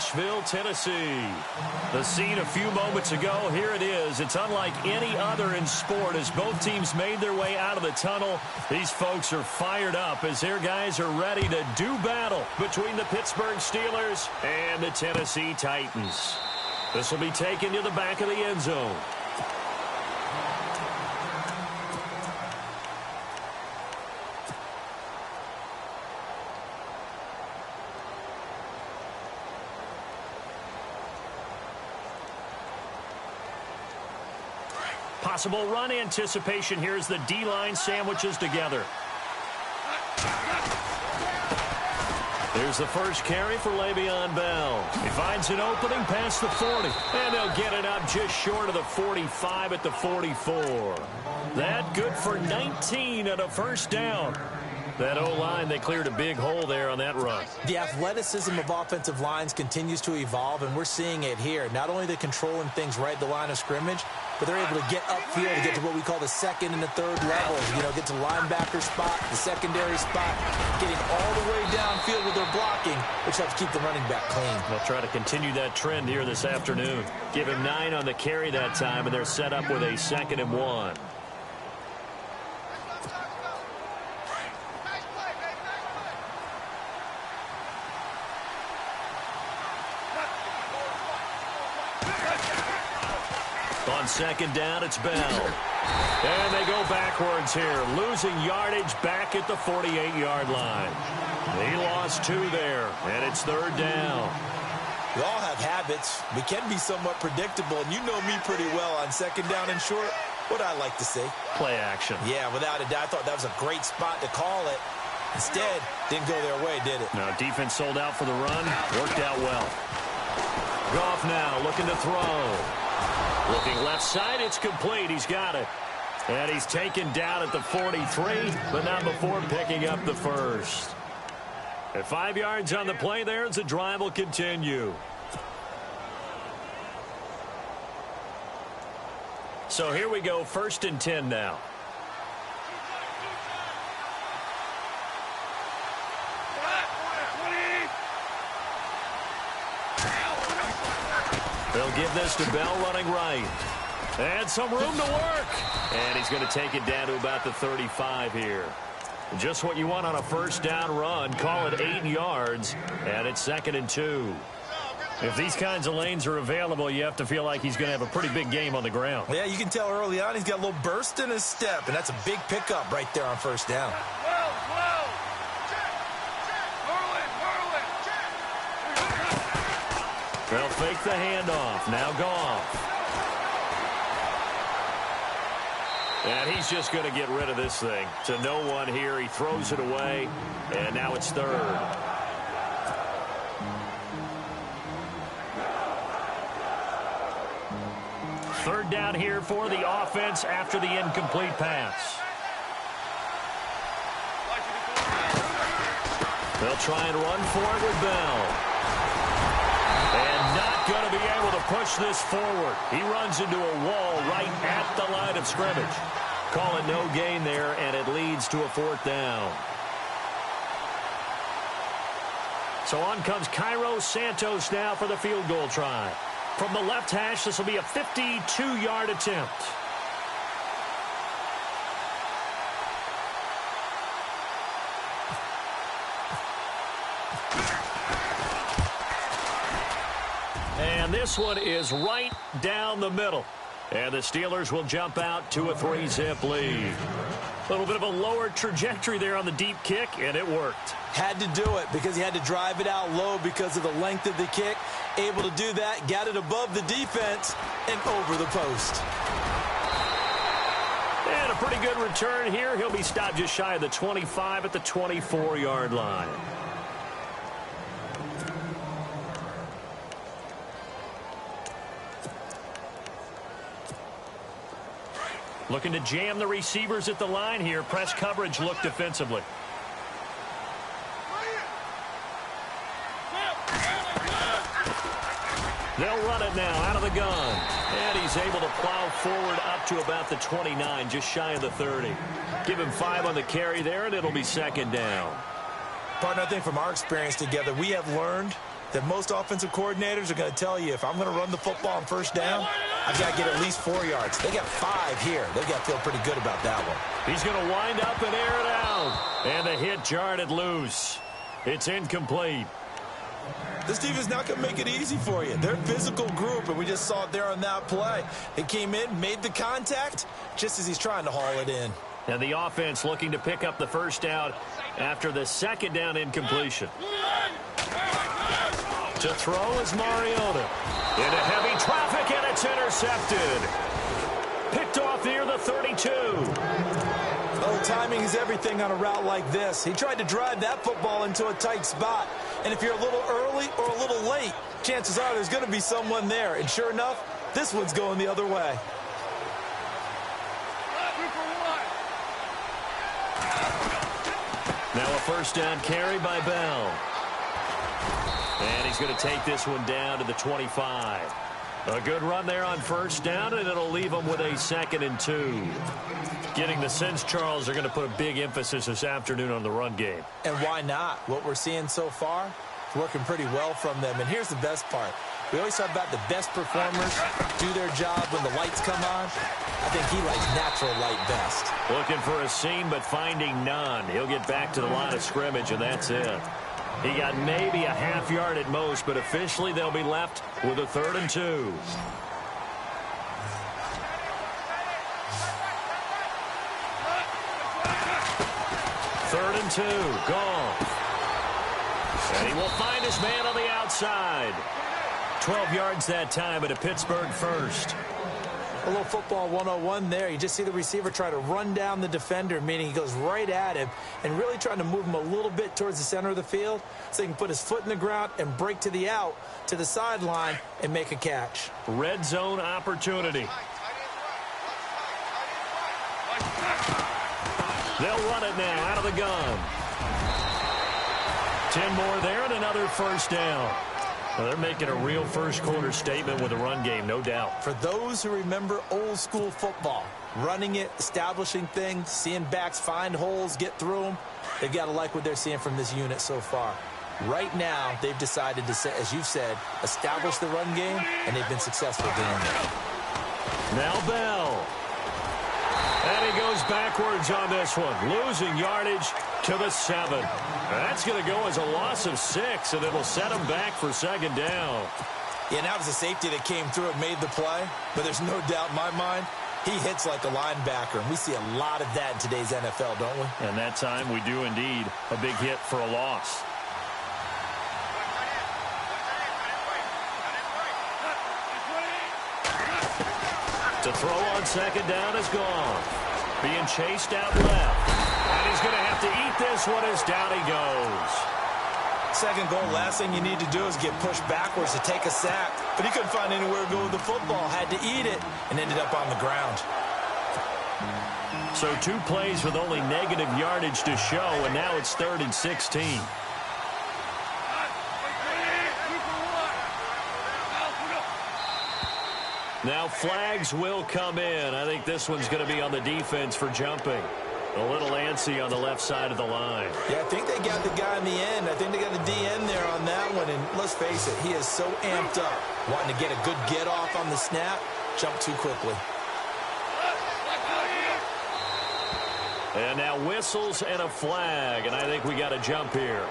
Nashville, Tennessee. The scene a few moments ago, here it is. It's unlike any other in sport as both teams made their way out of the tunnel. These folks are fired up as their guys are ready to do battle between the Pittsburgh Steelers and the Tennessee Titans. This will be taken to the back of the end zone. Possible run anticipation here as the D-line sandwiches together. Here's the first carry for Le'Veon Bell. He finds an opening past the 40. And they'll get it up just short of the 45 at the 44. That good for 19 and a first down. That O-line, they cleared a big hole there on that run. The athleticism of offensive lines continues to evolve, and we're seeing it here. Not only are they controlling things right at the line of scrimmage, but they're able to get upfield to get to what we call the second and the third levels. You know, get to linebacker spot, the secondary spot, getting all the way downfield with their blocking, which helps keep the running back clean. They'll try to continue that trend here this afternoon. Give him 9 on the carry that time, and they're set up with a 2nd and 1. On 2nd down, it's Bell. And they go backwards here, losing yardage back at the 48-yard line. He lost 2 there, and it's 3rd down. We all have habits. We can be somewhat predictable, and you know me pretty well on 2nd down and short. What I like to say? Play action. Yeah, without a doubt. I thought that was a great spot to call it. Instead, didn't go their way, did it? No, defense sold out for the run. Worked out well. Goff now looking to throw. Looking left side, it's complete. He's got it. And he's taken down at the 43, but not before picking up the first. At 5 yards on the play there as the drive will continue. So here we go, 1st and 10 now. They'll give this to Bell running right. And some room to work. And he's going to take it down to about the 35 here. Just what you want on a 1st down run. Call it 8 yards. And it's 2nd and 2. If these kinds of lanes are available, you have to feel like he's going to have a pretty big game on the ground. Yeah, you can tell early on he's got a little burst in his step. And that's a big pickup right there on 1st down. They'll fake the handoff. Now Goff. And he's just going to get rid of this thing. To no one here. He throws it away. And now it's 3rd. Third down here for the offense after the incomplete pass. They'll try and run for it with Bell. And not going to be able to push this forward. He runs into a wall right at the line of scrimmage. Call it no gain there, and it leads to a 4th down. So on comes Cairo Santos now for the field goal try. From the left hash, this will be a 52-yard attempt. And this one is right down the middle. And the Steelers will jump out to a 3-zip lead. A little bit of a lower trajectory there on the deep kick, and it worked. Had to do it because he had to drive it out low because of the length of the kick. Able to do that, got it above the defense, and over the post. And a pretty good return here. He'll be stopped just shy of the 25 at the 24-yard line. Looking to jam the receivers at the line here. Press coverage look defensively. They'll run it now out of the gun. And he's able to plow forward up to about the 29, just shy of the 30. Give him 5 on the carry there, and it'll be 2nd down. Partner, I think from our experience together, we have learned that most offensive coordinators are going to tell you, if I'm going to run the football on first down, I've got to get at least 4 yards. They got 5 here. They've got to feel pretty good about that one. He's going to wind up and air it out. And the hit jarred it loose. It's incomplete. This defense is not going to make it easy for you. They're a physical group, and we just saw it there on that play. It came in, made the contact, just as he's trying to haul it in. And the offense looking to pick up the first down after the second down incompletion. To throw is Mariota. Into heavy traffic, and it's intercepted. Picked off near the 32. Oh, timing is everything on a route like this. He tried to drive that football into a tight spot. And if you're a little early or a little late, chances are there's going to be someone there. And sure enough, this one's going the other way. Now a first down carry by Bell. And he's going to take this one down to the 25. A good run there on first down, and it'll leave them with a 2nd and 2. Getting the sense, Charles, they're going to put a big emphasis this afternoon on the run game. And why not? What we're seeing so far is working pretty well from them. And here's the best part. We always talk about the best performers do their job when the lights come on. I think he likes natural light best. Looking for a seam, but finding none. He'll get back to the line of scrimmage, and that's it. He got maybe a half yard at most, but officially they'll be left with a 3rd and 2. Third and 2, gone. And he will find his man on the outside. 12 yards that time, but a Pittsburgh first. A little football 101 there. You just see the receiver try to run down the defender, meaning he goes right at him and really trying to move him a little bit towards the center of the field so he can put his foot in the ground and break to the out, to the sideline, and make a catch. Red zone opportunity. They'll run it now out of the gun. 10 more there and another first down. Well, they're making a real first-quarter statement with a run game, no doubt. For those who remember old-school football, running it, establishing things, seeing backs find holes, get through them, they've got to like what they're seeing from this unit so far. Right now, they've decided to, as you've said, establish the run game, and they've been successful doing it. Now Bell. And he goes backwards on this one, losing yardage to the 7. That's going to go as a loss of 6, and it'll set him back for 2nd down. Yeah, and that was a safety that came through and made the play, but there's no doubt in my mind he hits like a linebacker, and we see a lot of that in today's NFL, don't we? And that time we do indeed a big hit for a loss. To throw on 2nd down is gone. Being chased out left. And he's going to have to eat this one as down he goes. 2nd goal, last thing you need to do is get pushed backwards to take a sack. But he couldn't find anywhere to go with the football, had to eat it, and ended up on the ground. So 2 plays with only negative yardage to show, and now it's 3rd and 16. Now flags will come in. I think this one's going to be on the defense for jumping. A little antsy on the left side of the line. Yeah, I think they got the guy in the end. I think they got the DN there on that one. And let's face it, he is so amped up, wanting to get a good get off on the snap, jump too quickly. And now whistles and a flag, and I think we got a jump here.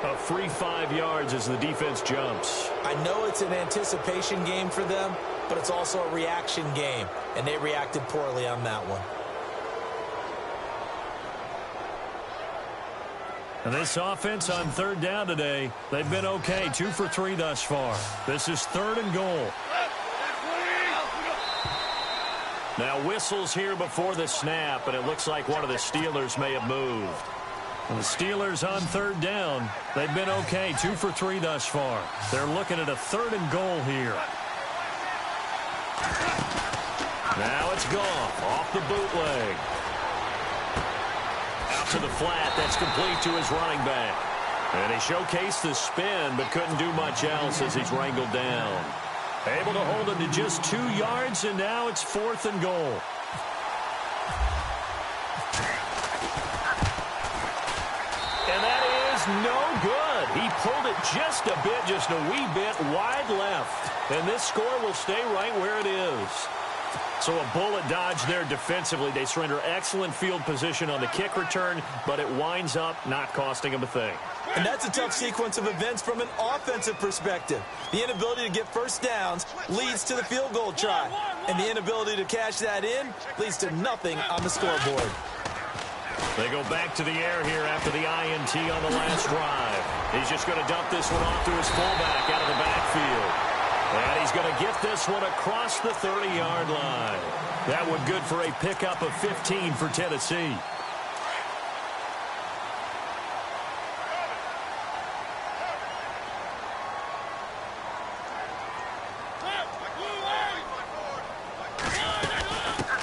A free 5 yards as the defense jumps. I know it's an anticipation game for them, but it's also a reaction game, and they reacted poorly on that one. And this offense on 3rd down today, they've been okay, 2 for 3 thus far. This is 3rd and goal. Now whistles here before the snap, and it looks like one of the Steelers may have moved. And the Steelers on 3rd down, they've been okay, 2 for 3 thus far. They're looking at a 3rd and goal here. Now it's Goff off the bootleg. Out to the flat, that's complete to his running back. And he showcased the spin, but couldn't do much else as he's wrangled down. Able to hold him to just 2 yards, and now it's 4th and goal. And that is no good. He pulled it just a wee bit wide left. And this score will stay right where it is. So a bullet dodge there defensively. They surrender excellent field position on the kick return, but it winds up not costing them a thing. And that's a tough sequence of events from an offensive perspective. The inability to get first downs leads to the field goal try. And the inability to cash that in leads to nothing on the scoreboard. They go back to the air here after the INT on the last drive. He's just going to dump this one off to his fullback out of the backfield. And he's going to get this one across the 30-yard line. That one good for a pickup of 15 for Tennessee.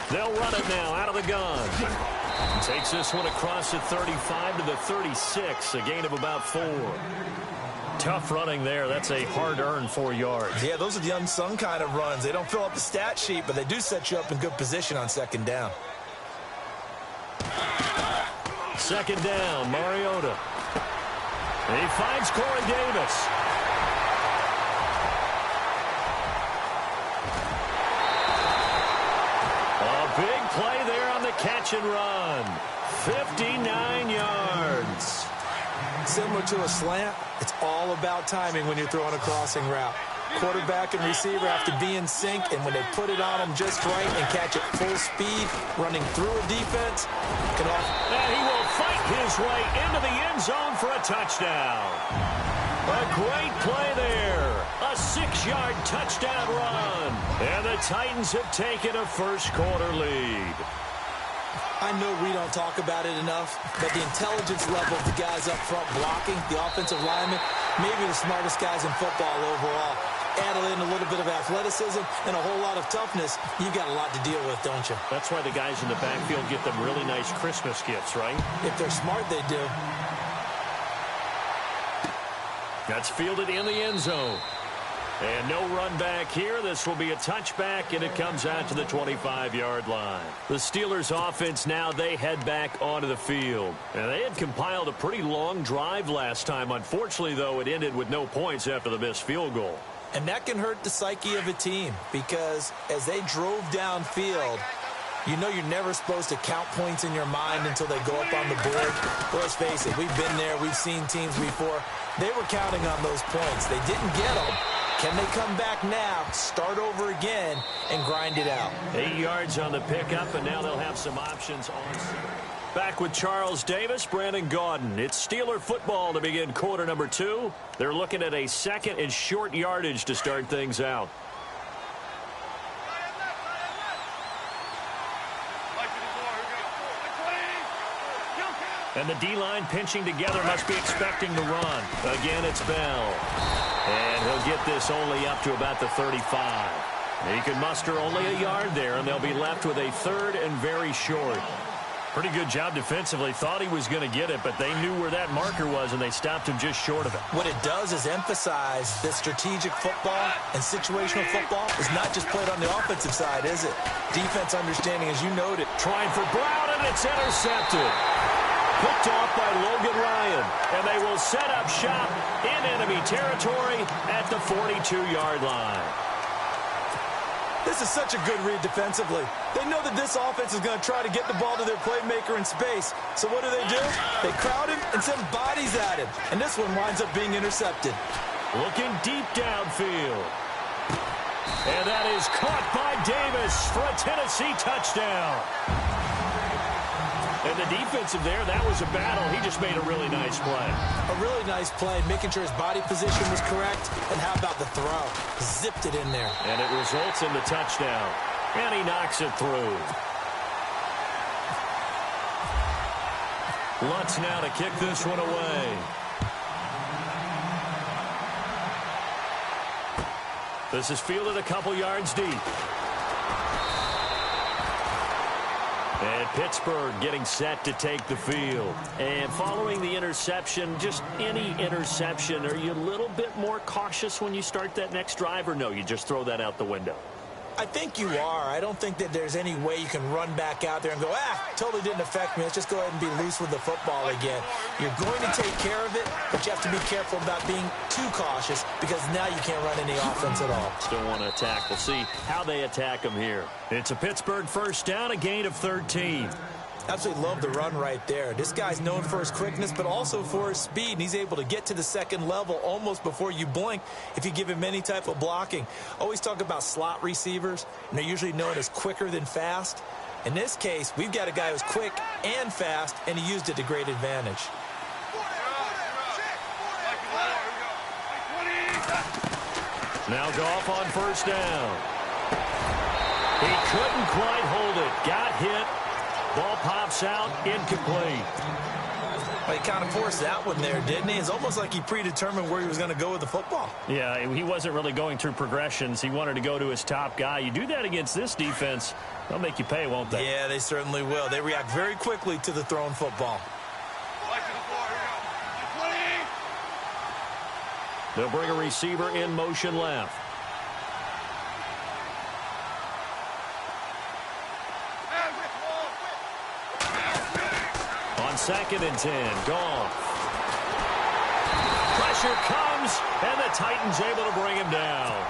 They'll run it now out of the gun. Takes this one across the 35 to the 36, a gain of about 4. Tough running there. That's a hard-earned 4 yards. Yeah, those are the unsung kind of runs. They don't fill up the stat sheet, but they do set you up in good position on second down. Second down, Mariota. And he finds Corey Davis. Big play there on the catch and run. 59 yards. Similar to a slant, it's all about timing when you're throwing a crossing route. Quarterback and receiver have to be in sync, and when they put it on them just right and catch it full speed, running through a defense, and he will fight his way into the end zone for a touchdown. A great play there. A 6-yard touchdown run. And the Titans have taken a first-quarter lead. I know we don't talk about it enough, but the intelligence level of the guys up front blocking, the offensive linemen, maybe the smartest guys in football overall. Add in a little bit of athleticism and a whole lot of toughness, you've got a lot to deal with, don't you? That's why the guys in the backfield get them really nice Christmas gifts, right? If they're smart, they do. That's fielded in the end zone. And no run back here. This will be a touchback, and it comes out to the 25-yard line. The Steelers' offense now, they head back onto the field. And they had compiled a pretty long drive last time. Unfortunately, though, it ended with no points after the missed field goal. And that can hurt the psyche of a team because as they drove downfield, you know you're never supposed to count points in your mind until they go up on the board. But let's face it, we've been there. We've seen teams before. They were counting on those points. They didn't get them. Can they come back now, start over again, and grind it out? 8 yards on the pickup, and now they'll have some options on. Back with Charles Davis, Brandon Gaudin. It's Steeler football to begin quarter number 2. They're looking at a second and short yardage to start things out. And the D-line pinching together, must be expecting the run. Again, it's Bell. And he'll get this only up to about the 35. He can muster only a yard there, and they'll be left with a third and very short. Pretty good job defensively. Thought he was going to get it, but they knew where that marker was, and they stopped him just short of it. What it does is emphasize that strategic football and situational football is not just played on the offensive side, is it? Defense understanding, as you noted. Trying for Brown, and it's intercepted. Picked off by Logan Ryan, and they will set up shop in enemy territory at the 42-yard line. This is such a good read defensively. They know that this offense is going to try to get the ball to their playmaker in space. So what do? They crowd him and send bodies at him. And this one winds up being intercepted. Looking deep downfield. And that is caught by Davis for a Tennessee touchdown. And the defensive there, that was a battle. He just made a really nice play. A really nice play, making sure his body position was correct. And how about the throw? Zipped it in there. And it results in the touchdown. And he knocks it through. Lutz now to kick this one away. This is fielded a couple yards deep. And Pittsburgh getting set to take the field. And following the interception, just any interception, are you a little bit more cautious when you start that next drive, or no, you just throw that out the window? I think you are. I don't think that there's any way you can run back out there and go, totally didn't affect me. Let's just go ahead and be loose with the football again. You're going to take care of it, but you have to be careful about being too cautious because now you can't run any offense at all. Still want to attack. We'll see how they attack them here. It's a Pittsburgh first down, a gain of 13. Absolutely love the run right there. This guy's known for his quickness, but also for his speed, and he's able to get to the second level almost before you blink if you give him any type of blocking. Always talk about slot receivers, and they're usually known as quicker than fast. In this case, we've got a guy who's quick and fast, and he used it to great advantage. Now Goff on first down. He couldn't quite hold it. Got hit. Ball pops out, incomplete. Well, he kind of forced that one there, didn't he? It's almost like he predetermined where he was going to go with the football. Yeah, he wasn't really going through progressions. He wanted to go to his top guy. You do that against this defense, they'll make you pay, won't they? Yeah, they certainly will. They react very quickly to the thrown football. They'll bring a receiver in motion left. Second and 10, Goff. Pressure comes, and the Titans able to bring him down.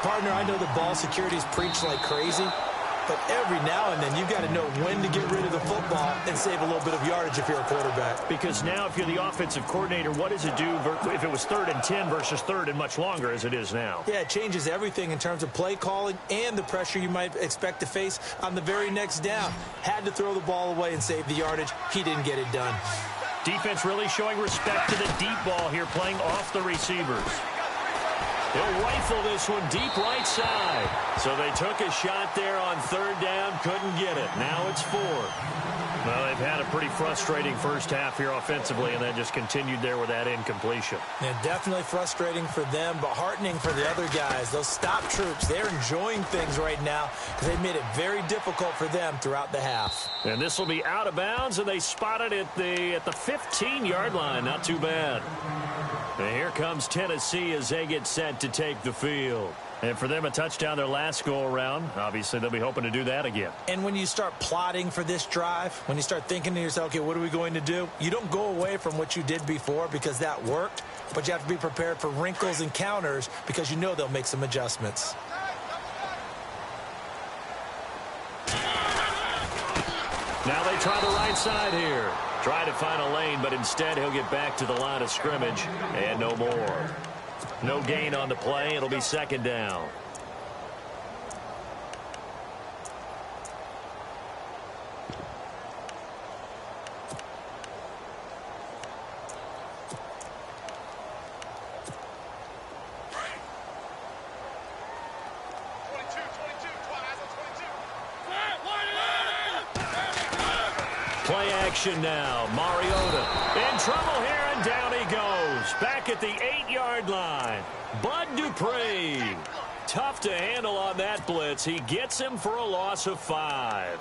Partner, I know the ball security is preached like crazy, but every now and then you've got to know when to get rid of the football and save a little bit of yardage if you're a quarterback. Because now if you're the offensive coordinator, what does it do if it was 3rd and 10 versus 3rd and much longer as it is now? Yeah, it changes everything in terms of play calling and the pressure you might expect to face on the very next down. Had to throw the ball away and save the yardage. He didn't get it done. Defense really showing respect to the deep ball here, playing off the receivers. He'll rifle this one deep right side. So they took a shot there on 3rd down, couldn't get it. Now it's 4th. Well, they've had a pretty frustrating first half here offensively, and then just continued there with that incompletion. Yeah, definitely frustrating for them, but heartening for the other guys. Those stop troops, they're enjoying things right now because they've made it very difficult for them throughout the half. And this will be out of bounds, and they spot it at the 15-yard line. Not too bad. And here comes Tennessee as they get set to take the field. And for them, a touchdown their last go-around. Obviously, they'll be hoping to do that again. And when you start plotting for this drive, when you start thinking to yourself, okay, what are we going to do? You don't go away from what you did before because that worked, but you have to be prepared for wrinkles and counters because you know they'll make some adjustments. Now they try the right side here. Try to find a lane, but instead he'll get back to the line of scrimmage and no more. No gain on the play. It'll be 2nd down. Play action now. Mariota in trouble here, and down he goes. Back at the 8-yard line. Bud Dupree. Tough to handle on that blitz. He gets him for a loss of 5.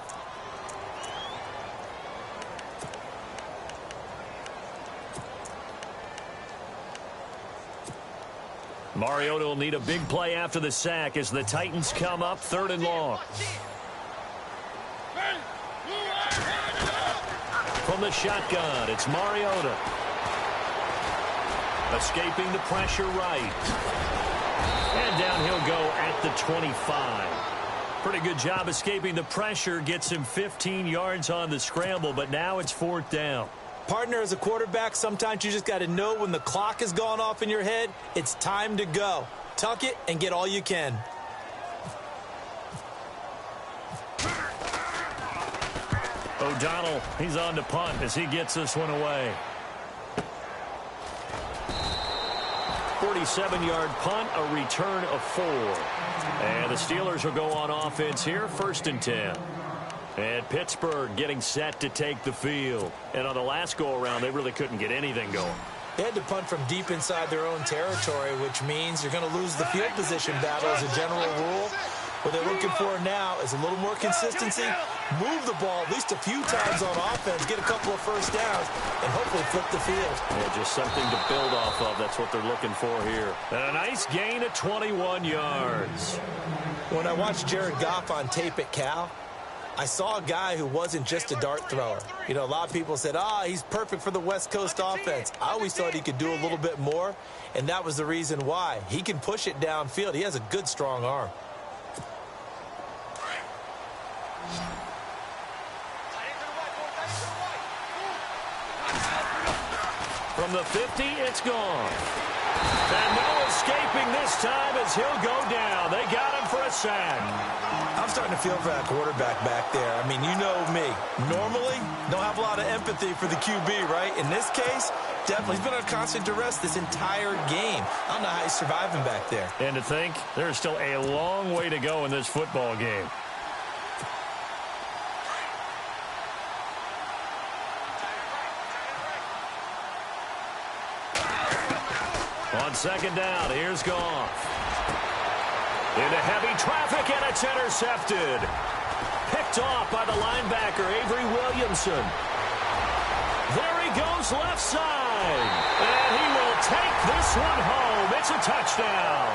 Mariota will need a big play after the sack as the Titans come up 3rd and long. From the shotgun, it's Mariota. Escaping the pressure right. And down he'll go at the 25. Pretty good job escaping the pressure. Gets him 15 yards on the scramble, but now it's 4th down. Partner, as a quarterback, sometimes you just got to know when the clock has gone off in your head, it's time to go. Tuck it and get all you can. O'Donnell, he's on to punt as he gets this one away. 47-yard punt, a return of 4. And the Steelers will go on offense here, 1st and 10. And Pittsburgh getting set to take the field. And on the last go-around, they really couldn't get anything going. They had to punt from deep inside their own territory, which means you're going to lose the field position battle as a general rule. What they're looking for now is a little more consistency, move the ball at least a few times on offense, get a couple of first downs, and hopefully flip the field. Yeah, just something to build off of. That's what they're looking for here. And a nice gain of 21 yards. When I watched Jared Goff on tape at Cal, I saw a guy who wasn't just a dart thrower. You know, a lot of people said, he's perfect for the West Coast offense. I always thought he could do a little bit more, and that was the reason why. He can push it downfield. He has a good, strong arm. From the 50, it's gone. And no escaping this time as he'll go down. They got him for a sack. I'm starting to feel for that quarterback back there. I mean, you know me. Normally, don't have a lot of empathy for the QB, right? In this case, definitely. He's been on constant duress this entire game. I don't know how he's surviving back there. And to think, there's still a long way to go in this football game. On second down, here's Goff. Into heavy traffic, and it's intercepted. Picked off by the linebacker, Avery Williamson. There he goes left side. And he will take this one home. It's a touchdown.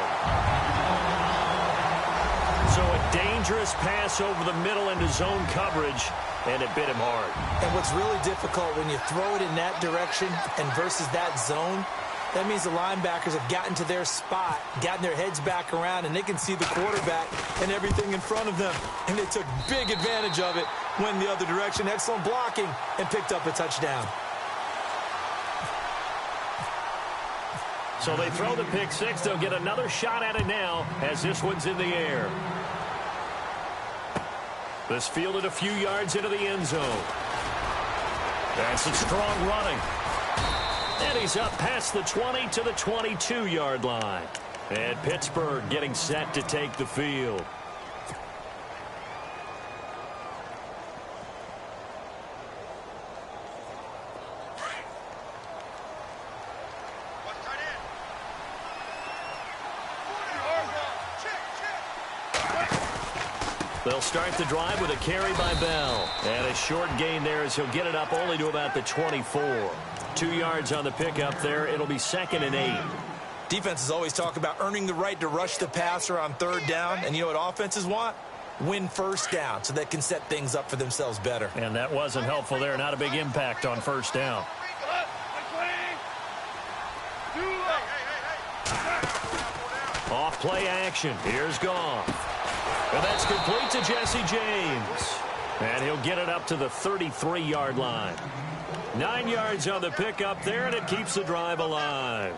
So a dangerous pass over the middle into zone coverage, and it bit him hard. And what's really difficult when you throw it in that direction and versus that zone, that means the linebackers have gotten to their spot, gotten their heads back around, and they can see the quarterback and everything in front of them. And they took big advantage of it, went the other direction, excellent blocking, and picked up a touchdown. So they throw the pick six. They'll get another shot at it now as this one's in the air. This fielded a few yards into the end zone. That's some strong running. And he's up past the 20 to the 22-yard line. And Pittsburgh getting set to take the field. They'll start the drive with a carry by Bell. And a short gain there as he'll get it up only to about the 24. 2 yards on the pickup there. It'll be 2nd and 8. Defenses always talk about earning the right to rush the passer on third down. And you know what offenses want? Win first down so they can set things up for themselves better. And that wasn't helpful there. Not a big impact on first down. Off play action. Here's Goff. And that's complete to Jesse James. And he'll get it up to the 33-yard line. 9 yards on the pickup there, and it keeps the drive alive.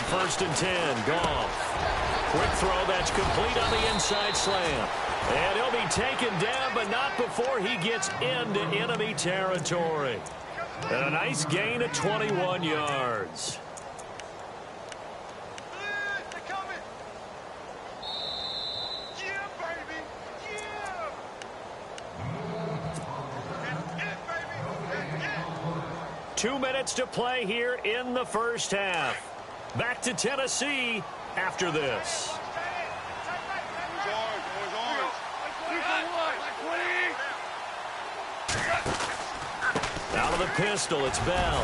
First and 10, Goff. Quick throw that's complete on the inside slam. And he'll be taken down, but not before he gets into enemy territory. And a nice gain of 21 yards. Yeah, baby. Yeah. 2 minutes to play here in the first half. Back to Tennessee after this. Out of the pistol, it's Bell.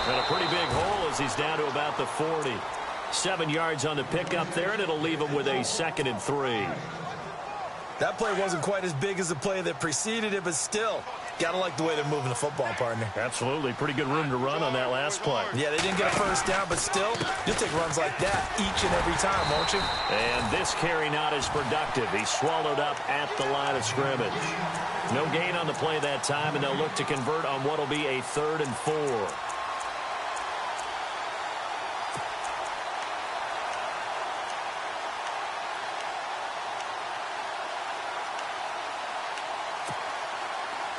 And a pretty big hole as he's down to about the 40. 7 yards on the pickup there, and it'll leave him with a 2nd and 3. That play wasn't quite as big as the play that preceded it, but still, gotta like the way they're moving the football, partner. Absolutely. Pretty good room to run on that last play. Yeah, they didn't get a first down, but still, you'll take runs like that each and every time, won't you? And this carry not as productive. He's swallowed up at the line of scrimmage. No gain on the play that time, and they'll look to convert on what will be a 3rd and 4.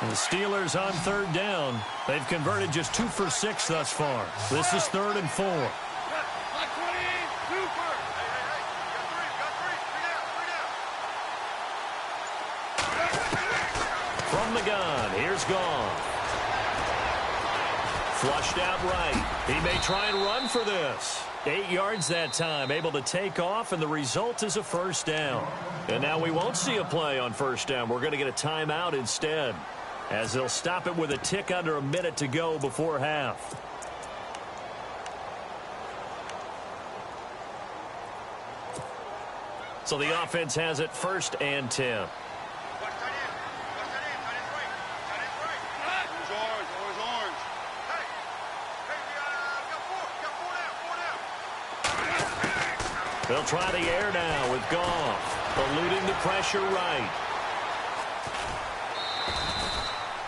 And the Steelers on third down. They've converted just 2 for 6 thus far. This is 3rd and 4. From the gun, here's Goff. Flushed out right. He may try and run for this. 8 yards that time, able to take off, and the result is a first down. And now we won't see a play on first down. We're going to get a timeout instead, as they'll stop it with a tick under a minute to go before half. So the offense has it 1st and 10. They'll try the air now with Goff, eluding the pressure right.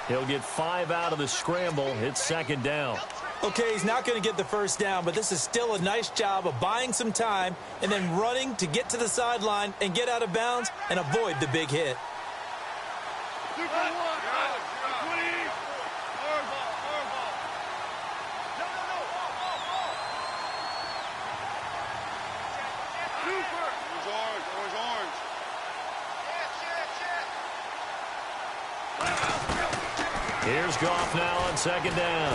He'll get 5 out of the scramble. It's 2nd down. Okay, he's not going to get the first down, but this is still a nice job of buying some time and then running to get to the sideline and get out of bounds and avoid the big hit. Here's Goff now on 2nd down.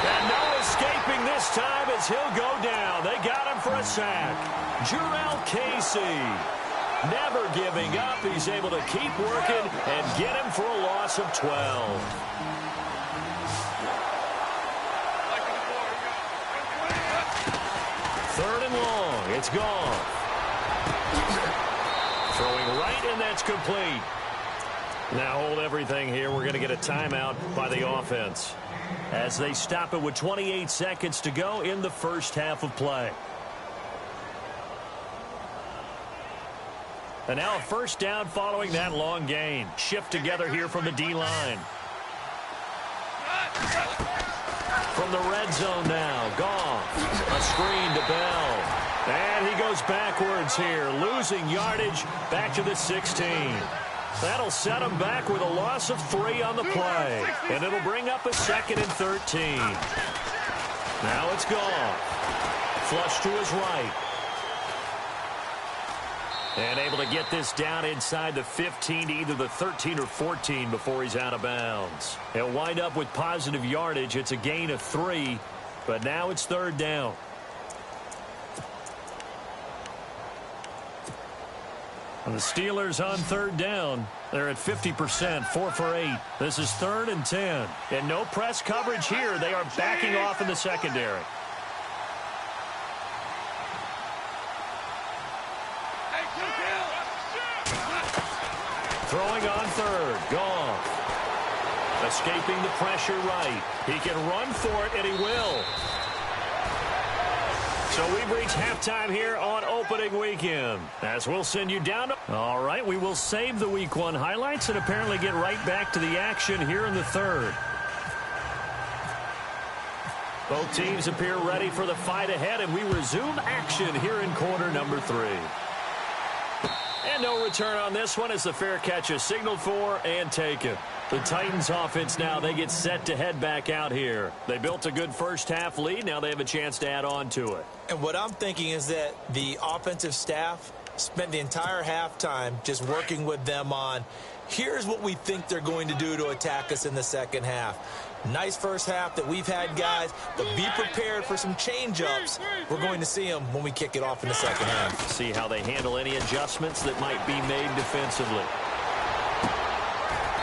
And no escaping this time as he'll go down. They got him for a sack. Jurrell Casey, never giving up. He's able to keep working and get him for a loss of 12. Third and long. It's Goff. Throwing right, and that's complete. Now hold everything here. We're going to get a timeout by the offense as they stop it with 28 seconds to go in the first half of play. And now a first down following that long gain. Shift together here from the D-line. From the red zone now, Goff. A screen to Bell. And he goes backwards here, losing yardage back to the 16. That'll set him back with a loss of 3 on the play. And it'll bring up a 2nd and 13. Now it's Goff. Flush to his right. And able to get this down inside the 15 to either the 13 or 14 before he's out of bounds. He'll wind up with positive yardage. It's a gain of 3, but now it's 3rd down. And the Steelers on 3rd down. They're at 50%, 4 for 8. This is 3rd and 10. And no press coverage here. They are backing off in the secondary. Throwing on 3rd, Goff. Escaping the pressure right. He can run for it, and he will. So we've reached halftime here on opening weekend, as we'll send you down. All right, we will save the Week 1 highlights and apparently get right back to the action here in the 3rd. Both teams appear ready for the fight ahead, and we resume action here in quarter number 3. And no return on this one as the fair catch is signaled for and taken. The Titans offense now, they get set to head back out here. They built a good first half lead. Now they have a chance to add on to it. And what I'm thinking is that the offensive staff spent the entire halftime just working with them on, here's what we think they're going to do to attack us in the second half. Nice first half that we've had, guys, but be prepared for some change-ups. We're going to see them when we kick it off in the second half. See how they handle any adjustments that might be made defensively.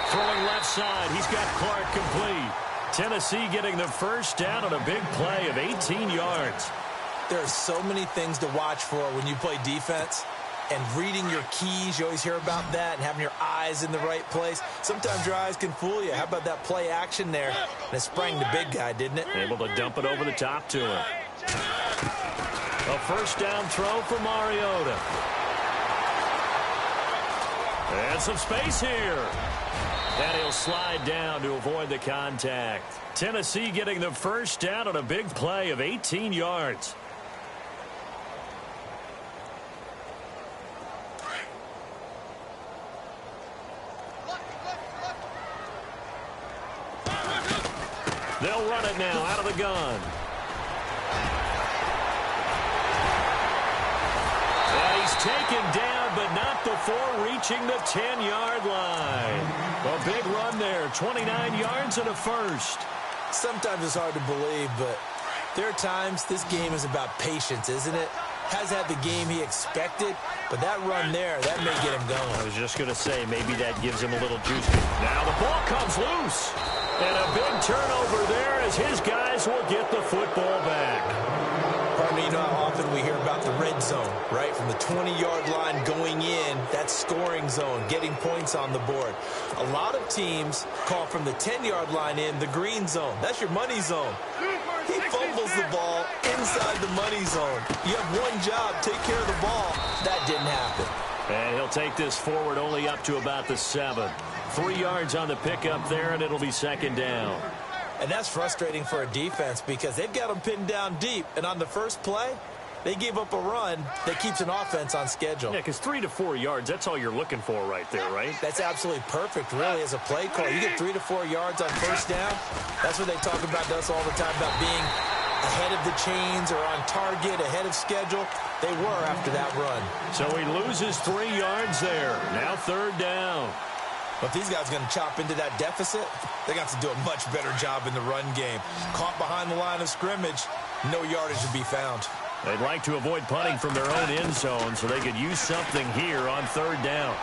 Throwing left side, he's got Clark complete. Tennessee getting the first down on a big play of 18 yards. There are so many things to watch for when you play defense. And reading your keys, you always hear about that, and having your eyes in the right place. Sometimes your eyes can fool you. How about that play action there? And it sprang the big guy, didn't it? Able to dump it over the top to him. A first down throw for Mariota. And some space here. And he'll slide down to avoid the contact. Tennessee getting the first down on a big play of 18 yards. They'll run it now out of the gun. And he's taken down, but not before reaching the 10-yard line. A big run there, 29 yards and a first. Sometimes it's hard to believe, but there are times this game is about patience, isn't it? Has had the game he expected, but that run there, that may get him going. I was just going to say, maybe that gives him a little juice. Now the ball comes loose. And a big turnover there as his guys will get the football back. Pardon me, you know how often we hear about the red zone, right? From the 20-yard line going in, that scoring zone, getting points on the board. A lot of teams call from the 10-yard line in the green zone. That's your money zone. He fumbles the ball inside the money zone. You have one job, take care of the ball. That didn't happen. And he'll take this forward only up to about the 7. 3 yards on the pickup there, and it'll be second down. And that's frustrating for a defense because they've got them pinned down deep. And on the first play, they gave up a run that keeps an offense on schedule. Yeah, because 3 to 4 yards, that's all you're looking for right there, right? That's absolutely perfect, really, as a play call. You get 3 to 4 yards on first down. That's what they talk about to us all the time, about being ahead of the chains or on target, ahead of schedule. They were after that run. So he loses 3 yards there. Now third down. But these guys are going to chop into that deficit. They got to do a much better job in the run game. Caught behind the line of scrimmage, no yardage to be found. They'd like to avoid punting from their own end zone so they could use something here on third down.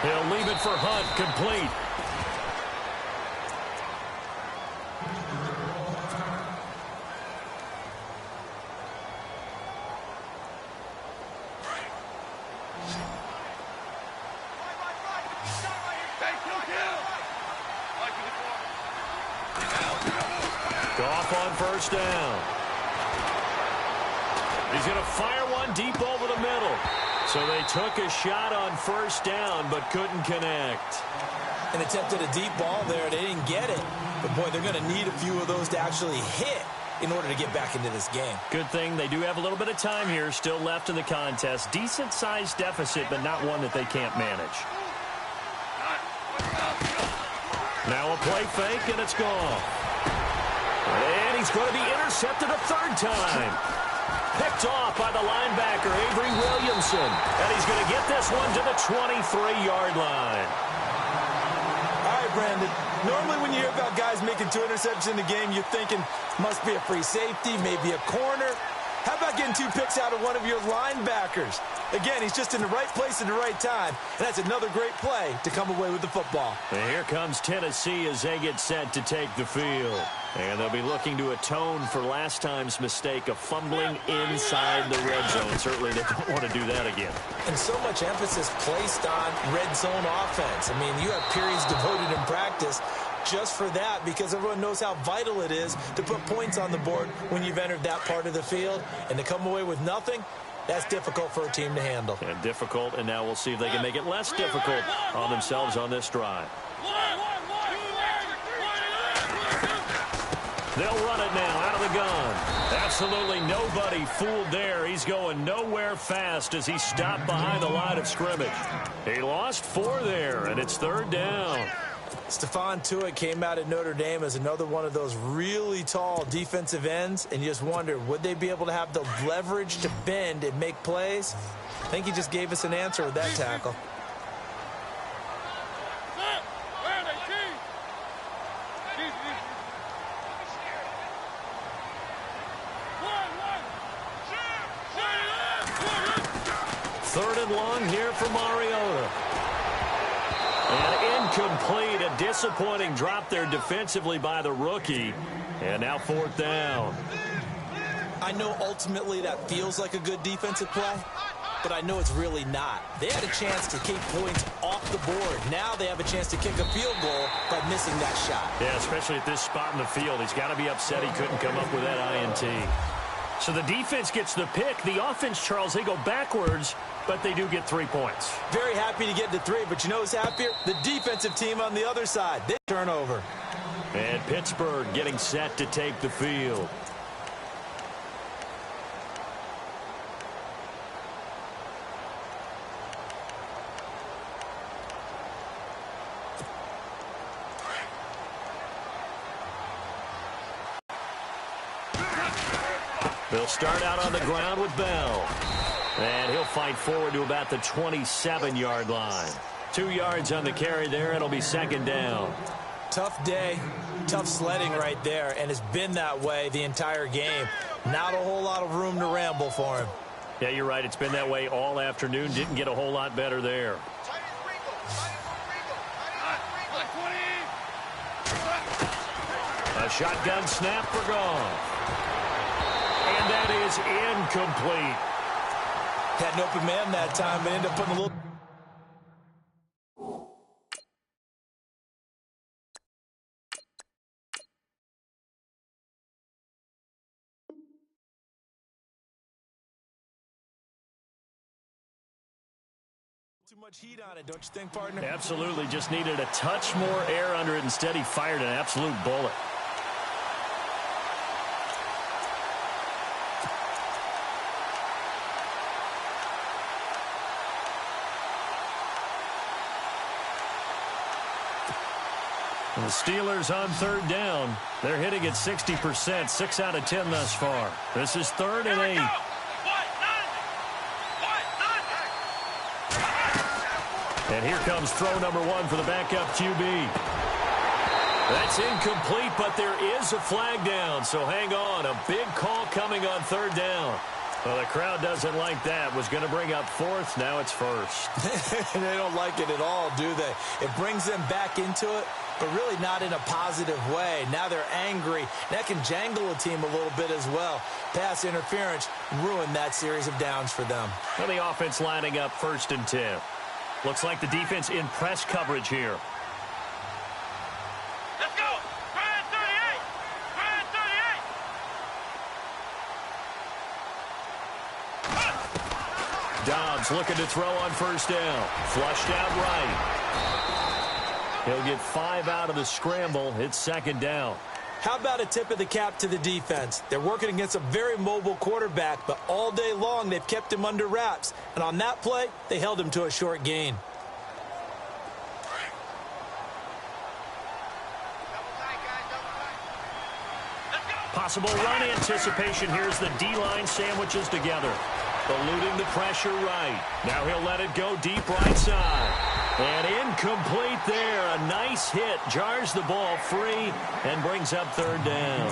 He'll leave it for Hunt, complete. Goff on first down. He's going to fire one deep over the middle. So they took a shot on first down but couldn't connect. An attempt at a deep ball there. They didn't get it. But, boy, they're going to need a few of those to actually hit in order to get back into this game. Good thing they do have a little bit of time here still left in the contest. Decent-sized deficit, but not one that they can't manage. Now a play fake, and it's gone. And he's going to be intercepted a third time. Picked off by the linebacker, Avery Williamson. And he's going to get this one to the 23-yard line. All right, Brandon. Normally when you hear about guys making 2 interceptions in the game, you're thinking must be a free safety, maybe a corner. How about getting 2 picks out of one of your linebackers? Again, he's just in the right place at the right time. And that's another great play to come away with the football. And here comes Tennessee as they get set to take the field. And they'll be looking to atone for last time's mistake of fumbling inside the red zone. Certainly they don't want to do that again. And so much emphasis placed on red zone offense. I mean, you have periods devoted in practice just for that because everyone knows how vital it is to put points on the board when you've entered that part of the field. And to come away with nothing, that's difficult for a team to handle. And difficult, and now we'll see if they can make it less difficult on themselves on this drive. They'll run it now out of the gun. Absolutely nobody fooled there. He's going nowhere fast as he stopped behind the line of scrimmage. He lost 4 there, and it's third down. Stephon Tuitt came out at Notre Dame as another one of those really tall defensive ends, and you just wonder, would they be able to have the leverage to bend and make plays? I think he just gave us an answer with that tackle. Third and long here for Mariota. And incomplete, a disappointing drop there defensively by the rookie. And now fourth down. I know ultimately that feels like a good defensive play, but I know it's really not. They had a chance to keep points off the board. Now they have a chance to kick a field goal by missing that shot. Yeah, especially at this spot in the field. He's got to be upset he couldn't come up with that INT. So the defense gets the pick. The offense, Charles, they go backwards, but they do get 3 points. Very happy to get to 3, but you know who's happier? The defensive team on the other side. They turn over. And Pittsburgh getting set to take the field. They'll start out on the ground with Bell. And he'll fight forward to about the 27-yard line. 2 yards on the carry there. It'll be second down. Tough day, tough sledding right there, and it's been that way the entire game. Not a whole lot of room to ramble for him. Yeah, you're right. It's been that way all afternoon. Didn't get a whole lot better there. A shotgun snap for Goff. And that is incomplete. Had an open man that time, but ended up putting a little... Too much heat on it, don't you think, partner? Absolutely. Just needed a touch more air under it. Instead, he fired an absolute bullet. The Steelers on third down. They're hitting at 60%, 6 out of 10 thus far. This is 3rd and 8. And here comes throw number 1 for the backup QB. That's incomplete, but there is a flag down, so hang on. A big call coming on 3rd down. Well, the crowd doesn't like that. Was going to bring up 4th. Now it's 1st. They don't like it at all, do they? It brings them back into it, but really not in a positive way. Now they're angry. That can jangle a team a little bit as well. Pass interference ruined that series of downs for them. Well, the offense lining up 1st and 10. Looks like the defense in press coverage here. Let's go! Brian 38! Brian 38! Dobbs looking to throw on 1st down. Flushed out right. He'll get 5 out of the scramble. It's 2nd down. How about a tip of the cap to the defense? They're working against a very mobile quarterback, but all day long they've kept him under wraps. And on that play, they held him to a short gain. Possible run anticipation. Here's the D-line sandwiches together. Eluding the pressure right. Now he'll let it go deep right side. And incomplete there. A nice hit. Jars the ball free and brings up 3rd down.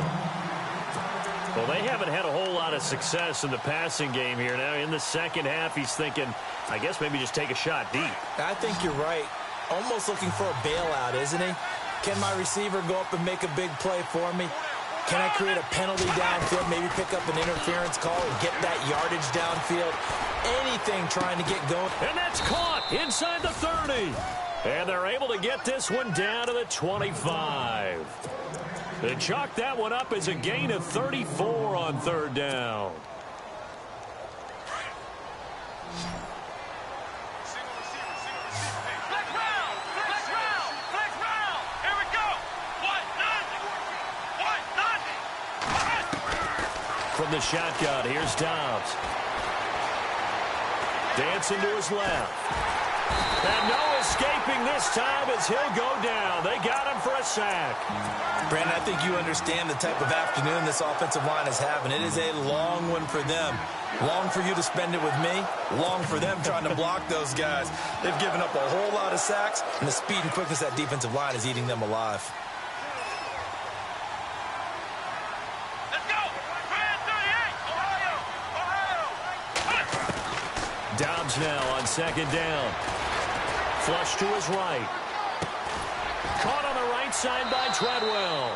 Well, they haven't had a whole lot of success in the passing game here. Now in the second half, he's thinking, I guess maybe just take a shot deep. I think you're right. Almost looking for a bailout, isn't he? Can my receiver go up and make a big play for me? Can I create a penalty downfield, maybe pick up an interference call and get that yardage downfield? Anything trying to get going. And that's caught inside the 30. And they're able to get this one down to the 25. They chalk that one up as a gain of 34 on 3rd down. From the shotgun, here's Dobbs. Dancing to his left. And no escaping this time as he'll go down. They got him for a sack. Brandon, I think you understand the type of afternoon this offensive line is having. It is a long one for them. Long for you to spend it with me. Long for them trying to block those guys. They've given up a whole lot of sacks, and the speed and quickness of that defensive line is eating them alive. Dobbs now on 2nd down. Flush to his right. Caught on the right side by Treadwell.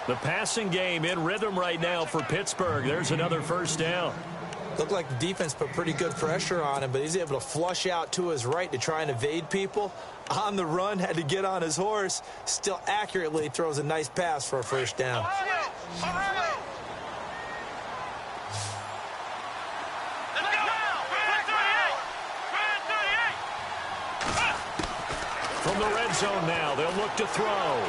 The passing game in rhythm right now for Pittsburgh. There's another 1st down. Looked like the defense put pretty good pressure on him, but he's able to flush out to his right to try and evade people. On the run, had to get on his horse. Still accurately throws a nice pass for a 1st down. From the red zone now, they'll look to throw.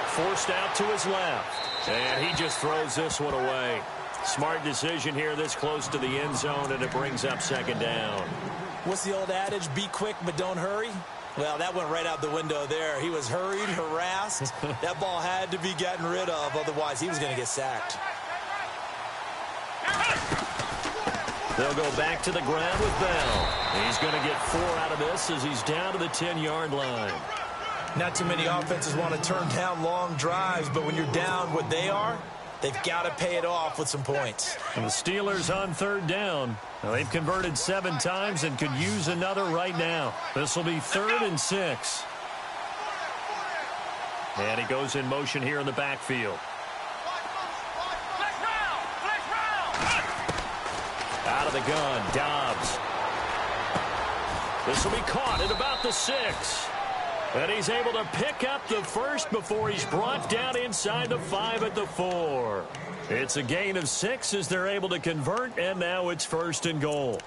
Forced out to his left. And he just throws this one away. Smart decision here this close to the end zone, and it brings up 2nd down. What's the old adage? Be quick, but don't hurry. Well, that went right out the window there. He was hurried, harassed. That ball had to be gotten rid of, otherwise he was going to get sacked. They'll go back to the ground with Bell. He's going to get 4 out of this as he's down to the 10-yard line. Not too many offenses want to turn down long drives, but when you're down what they are, they've got to pay it off with some points. And the Steelers on 3rd down. Now, they've converted 7 times and could use another right now. This will be 3rd and 6. And he goes in motion here in the backfield. Out of the gun, Dobbs. This will be caught at about the 6. And he's able to pick up the first before he's brought down inside the 5 at the 4. It's a gain of 6 as they're able to convert, and now it's 1st and goal.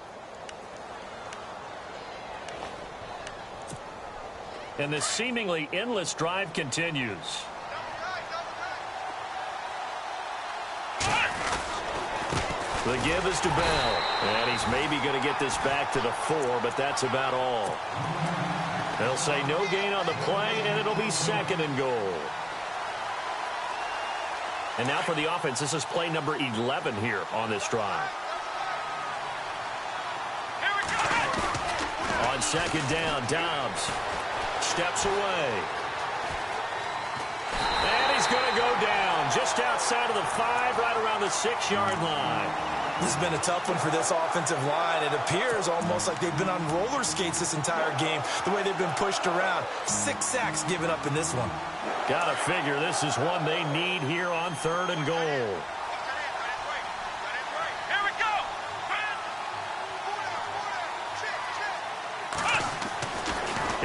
And this seemingly endless drive continues. The give is to Bell. And he's maybe going to get this back to the 4, but that's about all. They'll say no gain on the play, and it'll be 2nd and goal. And now for the offense, this is play number 11 here on this drive. On 2nd down, Dobbs steps away. And he's going to go down just outside of the 5, right around the 6-yard line. This has been a tough one for this offensive line. It appears almost like they've been on roller skates this entire game, the way they've been pushed around. 6 sacks given up in this one. Got to figure this is one they need here on 3rd and goal. Here we go.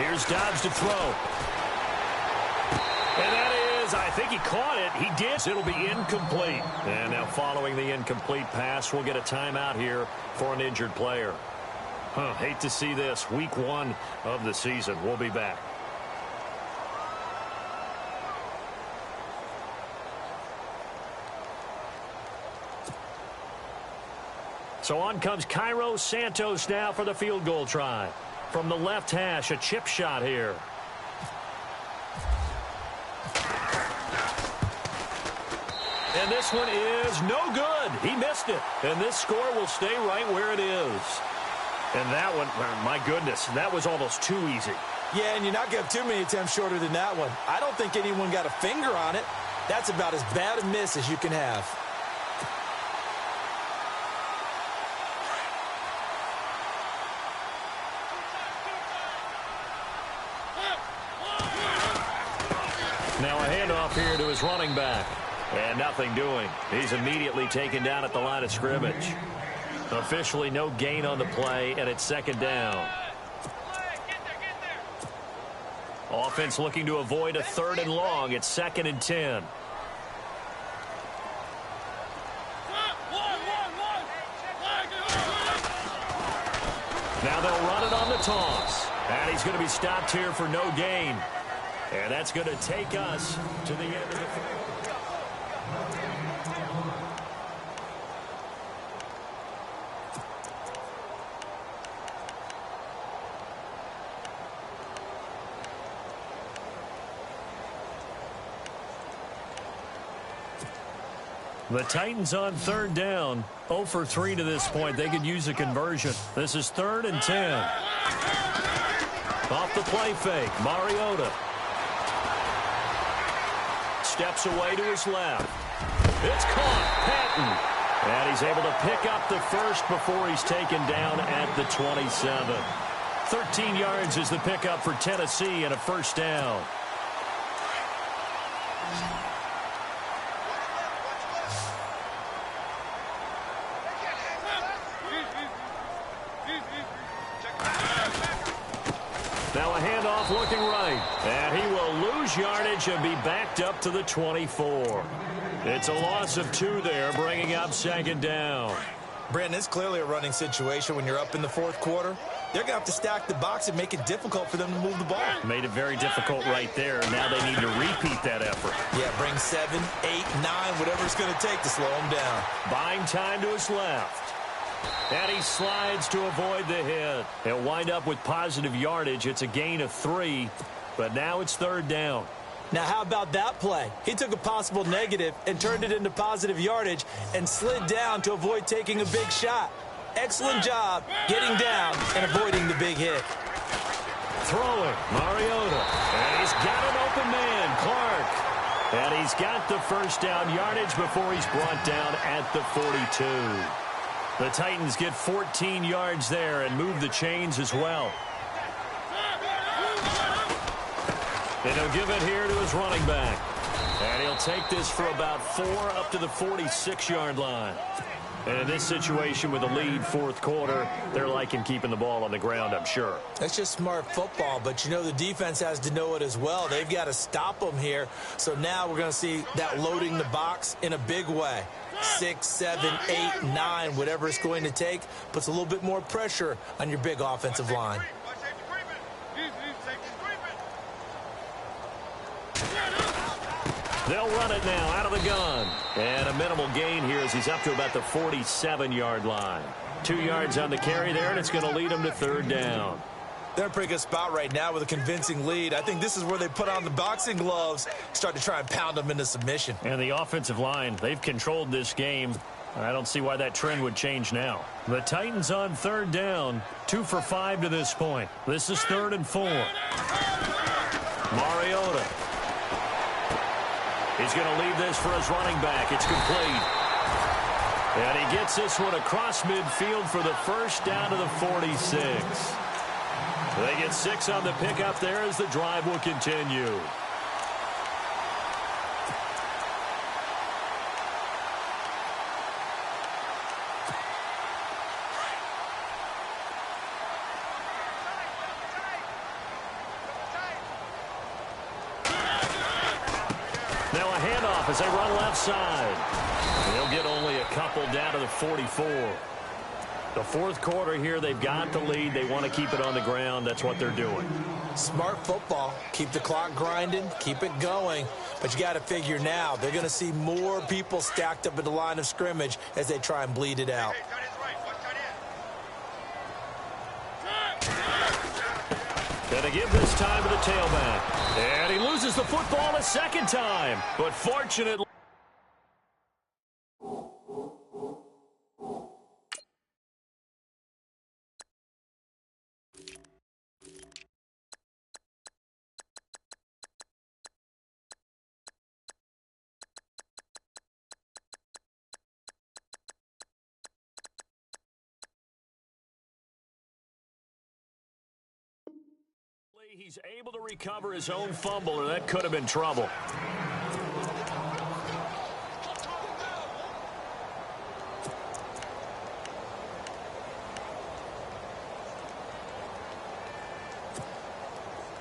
Here's Dobbs to throw. And that is, I think he caught it. He did. It'll be incomplete. And now following the incomplete pass, we'll get a timeout here for an injured player. Hate to see this. Week 1 of the season. We'll be back. So on comes Cairo Santos now for the field goal try. From the left hash, a chip shot here. And this one is no good. He missed it. And this score will stay right where it is. And that one, my goodness, that was almost too easy. Yeah, and you're not going to have too many attempts shorter than that one. I don't think anyone got a finger on it. That's about as bad a miss as you can have. Now a handoff here to his running back. And nothing doing. He's immediately taken down at the line of scrimmage. Officially no gain on the play, and it's 2nd down. Offense looking to avoid a 3rd and long. It's 2nd and 10. Now they'll run it on the toss. And he's going to be stopped here for no gain. And that's going to take us to the end of the third. The Titans on 3rd down. 0 for 3 to this point. They could use a conversion. This is 3rd and 10. Off the play fake, Mariota. Steps away to his left. It's caught. Patton. And he's able to pick up the first before he's taken down at the 27. 13 yards is the pickup for Tennessee and a 1st down. Now a handoff looking right. And he will lose yardage and be backed up to the 24. It's a loss of 2 there, bringing up 2nd down. Brandon, it's clearly a running situation when you're up in the 4th quarter. They're going to have to stack the box and make it difficult for them to move the ball. Made it very difficult right there. Now they need to repeat that effort. Yeah, bring 7, 8, 9, whatever it's going to take to slow them down. Buying time to his left. And he slides to avoid the hit. He'll wind up with positive yardage. It's a gain of 3, but now it's 3rd down. Now, how about that play? He took a possible negative and turned it into positive yardage and slid down to avoid taking a big shot. Excellent job getting down and avoiding the big hit. Throwing, Mariota. And he's got an open man, Clark. And he's got the first down yardage before he's brought down at the 42. The Titans get 14 yards there and move the chains as well. And he'll give it here to his running back. And he'll take this for about 4 up to the 46-yard line. And in this situation with a lead fourth quarter, they're liking keeping the ball on the ground, I'm sure. That's just smart football, but you know the defense has to know it as well. They've got to stop them here. So now we're going to see that loading the box in a big way. 6, 7, 8, 9, whatever it's going to take, puts a little bit more pressure on your big offensive line. They'll run it now out of the gun. And a minimal gain here as he's up to about the 47-yard line. 2 yards on the carry there, and it's going to lead him to third down. They're in a pretty good spot right now with a convincing lead. I think this is where they put on the boxing gloves, start to try and pound them into submission. And the offensive line, they've controlled this game. I don't see why that trend would change now. The Titans on third down, 2 for 5 to this point. This is 3rd and 4. Mariota. He's going to leave this for his running back. It's complete. And he gets this one across midfield for the first down to the 46. They get 6 on the pickup there as the drive will continue. As they run left side. They'll get only a couple down to the 44. The fourth quarter here, they've got the lead. They want to keep it on the ground. That's what they're doing. Smart football. Keep the clock grinding. Keep it going. But you got to figure now, they're going to see more people stacked up at the line of scrimmage as they try and bleed it out. Going to give this time to the tailback. And he loses the football a second time. But fortunately... he's able to recover his own fumble, or that could have been trouble.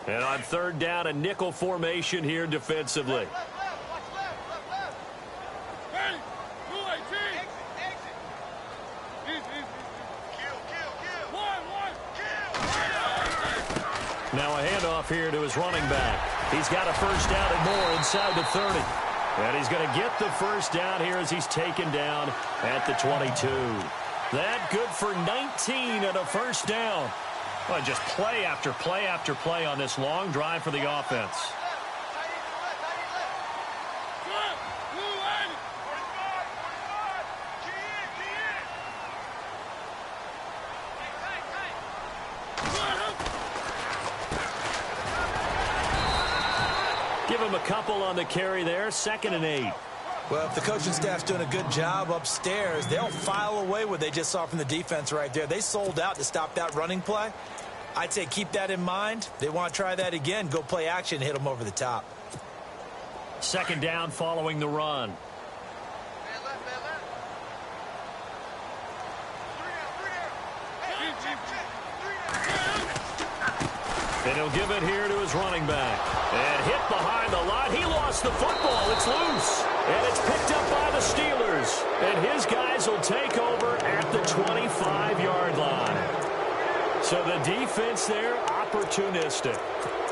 And on third down, a nickel formation here defensively. Now a handoff here to his running back. He's got a first down and more inside the 30. And he's going to get the first down here as he's taken down at the 22. That good for 19 and a first down. Well, just play after play after play on this long drive for the offense. Give him a couple on the carry there, 2nd and 8. Well, if the coaching staff's doing a good job upstairs, they'll file away what they just saw from the defense right there. They sold out to stop that running play. I'd say keep that in mind. They want to try that again. Go play action, hit them over the top. 2nd down following the run. And he'll give it here to his running back. And hit behind the line. He lost the football. It's loose. And it's picked up by the Steelers. And his guys will take over at the 25-yard line. So the defense there, opportunistic.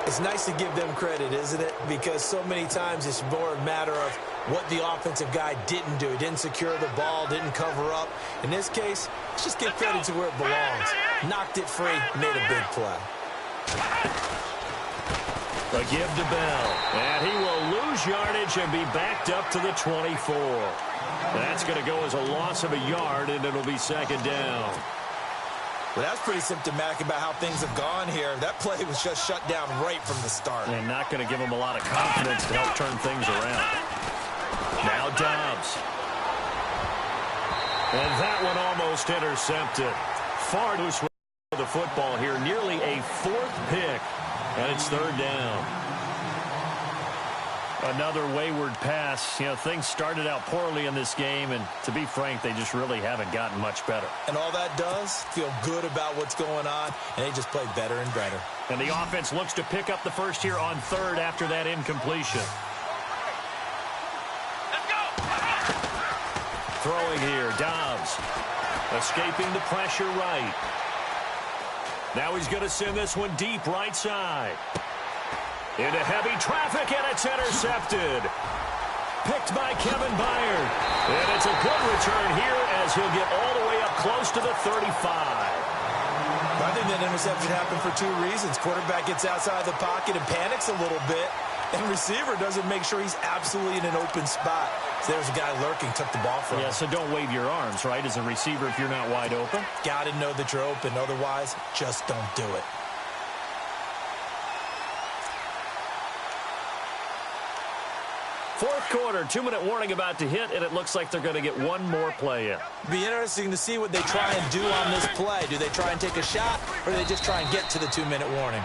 It's nice to give them credit, isn't it? Because so many times it's more a matter of what the offensive guy didn't do. He didn't secure the ball, didn't cover up. In this case, let's just give credit to where it belongs. Knocked it free, made a big play. A give to Bell. And he will lose yardage and be backed up to the 24. That's going to go as a loss of a yard, and it'll be second down. Well, that's pretty symptomatic about how things have gone here. That play was just shut down right from the start. And not going to give them a lot of confidence to help turn things around. Now Dobbs. And that one almost intercepted. Far too slow for the football here. Nearly a fourth pick. And it's third down. Another wayward pass. You know, things started out poorly in this game, and to be frank, they just really haven't gotten much better. And all that does, feel good about what's going on, and they just play better and better. And the offense looks to pick up the first here on third after that incompletion. Let's go. Throwing here, Dobbs. Escaping the pressure right. Now he's going to send this one deep right side. Into heavy traffic, and it's intercepted. Picked by Kevin Byard. And it's a good return here as he'll get all the way up close to the 35. I think that interception happened for two reasons. Quarterback gets outside the pocket and panics a little bit, and receiver doesn't make sure he's absolutely in an open spot. So there's a guy lurking, took the ball from him. Yeah, so don't wave your arms, right, as a receiver if you're not wide open. Got to know that you're open. Otherwise, just don't do it. Fourth quarter, 2-minute warning about to hit, and it looks like they're going to get one more play in. Be interesting to see what they try and do on this play. Do they try and take a shot, or do they just try and get to the 2-minute warning?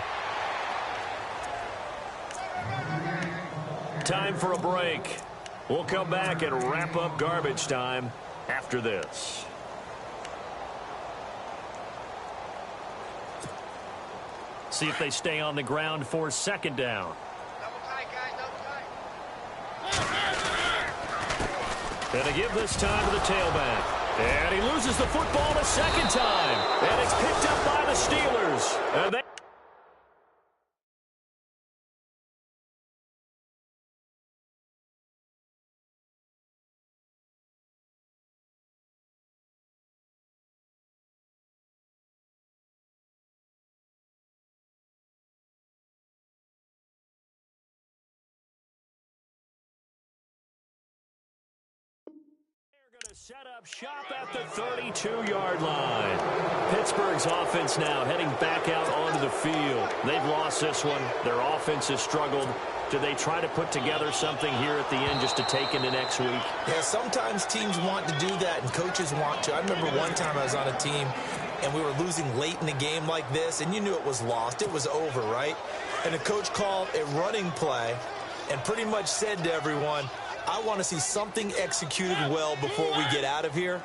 Time for a break. We'll come back and wrap up garbage time after this. See if they stay on the ground for second down. Double tight, guys. Double tight. And to give this time to the tailback. And he loses the football a second time. And it's picked up by the Steelers. And they to set up shop at the 32-yard line. Pittsburgh's offense now heading back out onto the field. They've lost this one. Their offense has struggled. Do they try to put together something here at the end just to take into next week? Yeah, sometimes teams want to do that and coaches want to. I remember one time I was on a team and we were losing late in the game like this, and you knew it was lost. It was over, right? And the coach called a running play and pretty much said to everyone, I want to see something executed well before we get out of here.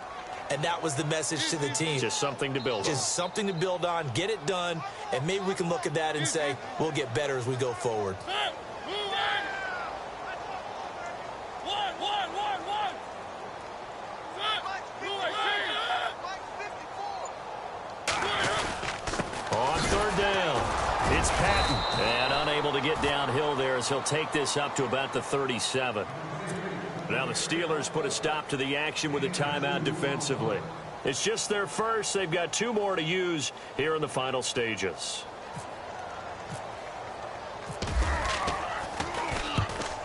And that was the message to the team. Just something to build on. Just something to build on, get it done, and maybe we can look at that and say, we'll get better as we go forward. On third down, it's Patton. And unable to get downhill there as he'll take this up to about the 37. Now the Steelers put a stop to the action with a timeout defensively. It's just their first. They've got two more to use here in the final stages.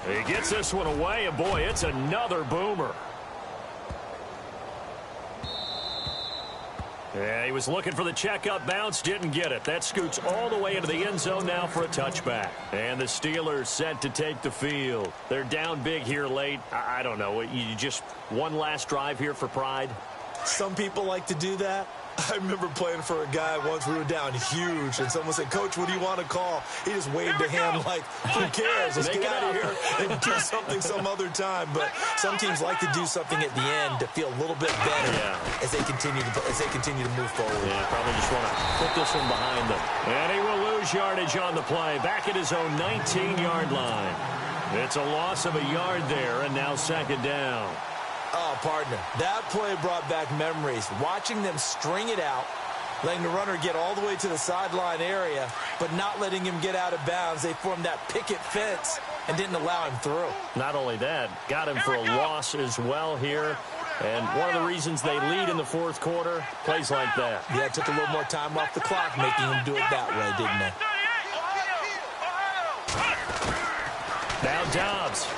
He gets this one away, and boy, it's another boomer. Yeah, he was looking for the checkup bounce, didn't get it. That scoots all the way into the end zone now for a touchback. And the Steelers set to take the field. They're down big here late. I don't know. You just one last drive here for pride? Some people like to do that. I remember playing for a guy once. We were down huge, and someone said, Coach, what do you want to call? He just waved a hand like, who cares? Let's get out of here and do something some other time. But some teams like to do something at the end to feel a little bit better as they continue to move forward. Yeah, probably just want to put this one behind them. And he will lose yardage on the play, back at his own 19-yard line. It's a loss of a yard there, and now second down. Oh, partner, that play brought back memories. Watching them string it out, letting the runner get all the way to the sideline area, but not letting him get out of bounds. They formed that picket fence and didn't allow him through. Not only that, got him for a loss as well here. And one of the reasons they lead in the fourth quarter, plays like that. Yeah, it took a little more time off the clock, making him do it that way, didn't they? Now Dobbs.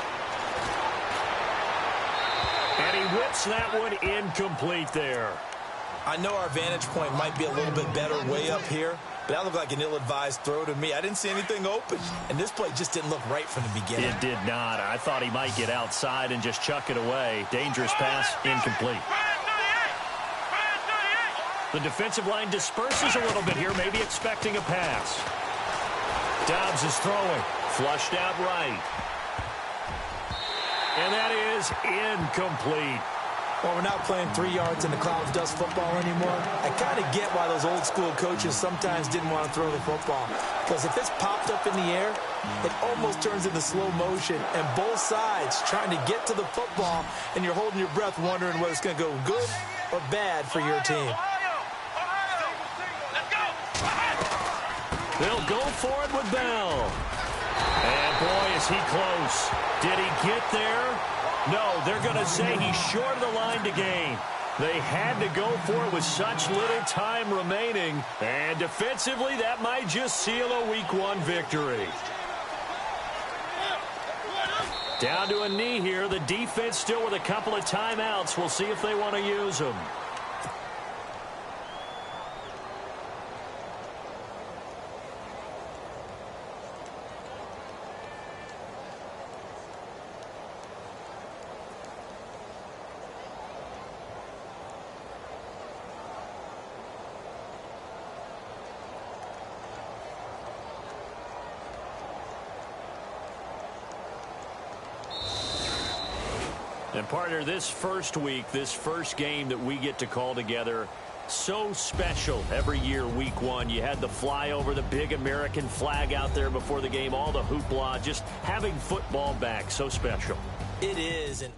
And he whips that one incomplete there. I know our vantage point might be a little bit better way up here, but that looked like an ill-advised throw to me. I didn't see anything open, and this play just didn't look right from the beginning. It did not. I thought he might get outside and just chuck it away. Dangerous pass, incomplete. The defensive line disperses a little bit here, maybe expecting a pass. Dobbs is throwing. Flushed out right. And that is incomplete. Well, we're not playing 3 yards in the cloud of dust football anymore. I kind of get why those old school coaches sometimes didn't want to throw the football. Because if it's popped up in the air, it almost turns into slow motion. And both sides trying to get to the football, and you're holding your breath wondering whether it's going to go good or bad for your team. They'll go for it with Bell. And boy, is he close. Did he get there? No, they're going to say he's short of the line to gain. They had to go for it with such little time remaining. And defensively, that might just seal a Week 1 victory. Down to a knee here. The defense still with a couple of timeouts. We'll see if they want to use them. And partner, this first week, this first game that we get to call together, so special every year, Week 1. You had the flyover, the big American flag out there before the game, all the hoopla, just having football back, so special. It is an